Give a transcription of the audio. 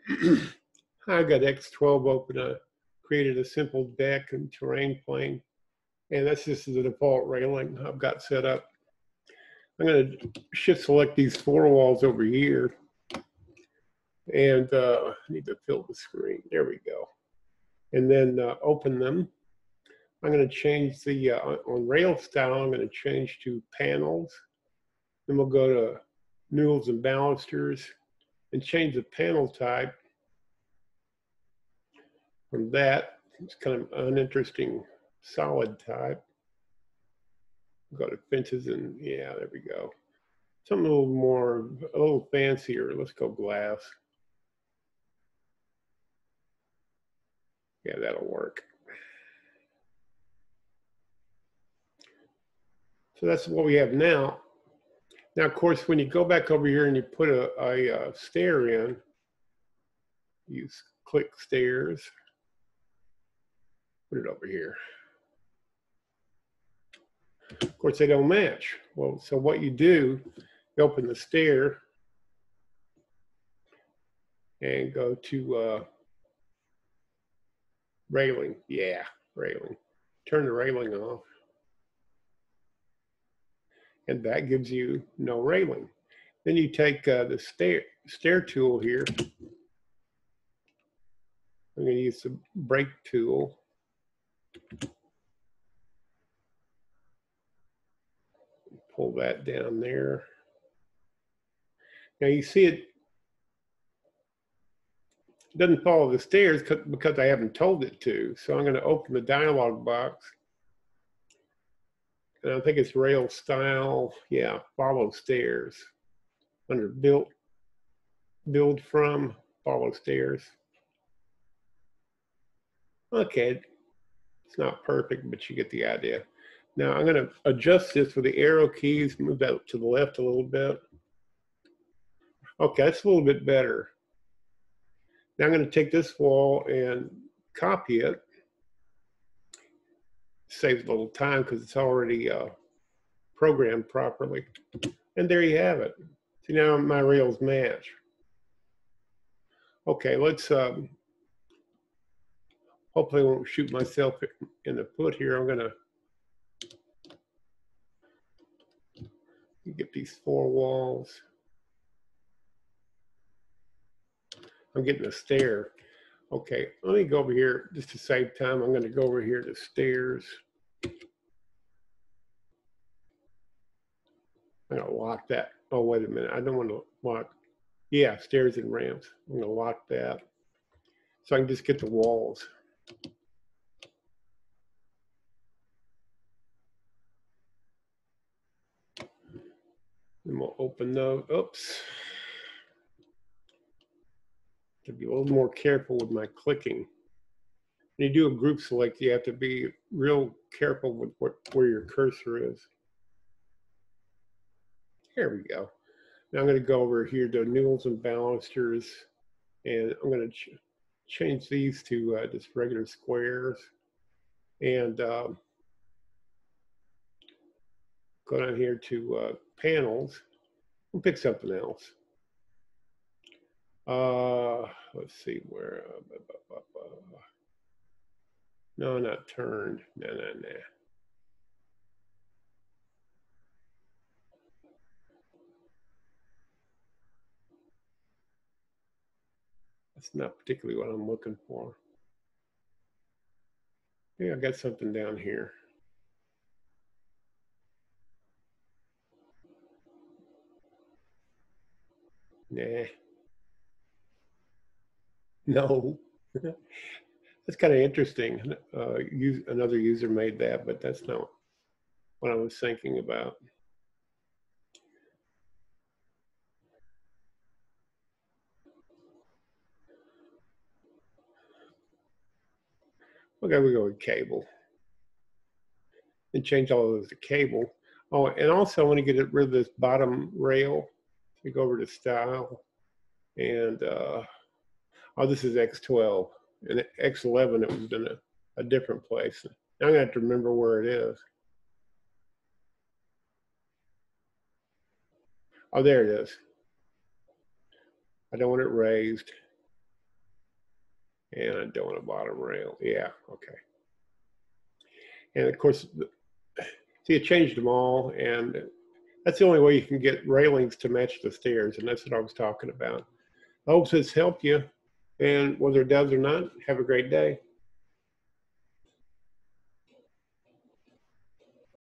I got X12 open. I created a simple deck and terrain plane, and that's just the default railing I've got set up. I'm going to shift select these four walls over here, and I need to fill the screen. There we go. And then open them. I'm going to change the, on rail style, I'm going to change to panels. Then we'll go to newels and balusters and change the panel type. From that, it's kind of uninteresting solid type. Go to fences and yeah, there we go. Something a little fancier. Let's go glass. Yeah, that'll work. So that's what we have now. Now, of course, when you go back over here and you put a stair in, you click stairs, put it over here. Of course, they don't match. Well, so what you do, you open the stair and go to railing. Yeah, railing. Turn the railing off. And that gives you no railing. Then you take the stair tool here. I'm going to use the brake tool. Pull that down there. Now you see it doesn't follow the stairs because I haven't told it to. So I'm going to open the dialog box. And I think it's rail style. Yeah, follow stairs. Under build from, follow stairs. Okay, it's not perfect, but you get the idea. Now I'm going to adjust this with the arrow keys, move that to the left a little bit. Okay, that's a little bit better. Now I'm going to take this wall and copy it. Saves a little time because it's already programmed properly. And there you have it. See, now my rails match. Okay, let's, hopefully I won't shoot myself in the foot here. I'm going to get these four walls. I'm getting a stair. Okay, let me go over here just to save time. I'm going to go over here to stairs. I'm going to lock that. Oh, wait a minute. I don't want to lock. Yeah, stairs and ramps. I'm going to lock that so I can just get the walls. And we'll open those. Oops. To be a little more careful with my clicking. When you do a group select, you have to be real careful with where your cursor is. There we go. Now I'm going to go over here to newels and balusters, and I'm going to change these to just regular squares, and go down here to panels. We'll pick something else. Let's see where. No, not turned. No. That's not particularly what I'm looking for. Yeah, I got something down here. Nah. No. That's kind of interesting. Another user made that, but that's not what I was thinking about. Okay, we go with cable. And change all of those to cable. Oh, and also I want to get rid of this bottom rail. So we go over to style. And, oh, this is X12. And X11, it was in a different place. Now I'm going to have to remember where it is. Oh, there it is. I don't want it raised. And I don't want a bottom rail. Yeah, okay. And of course, see, it changed them all, and that's the only way you can get railings to match the stairs, and that's what I was talking about. I hope this helped you, and whether it does or not, have a great day.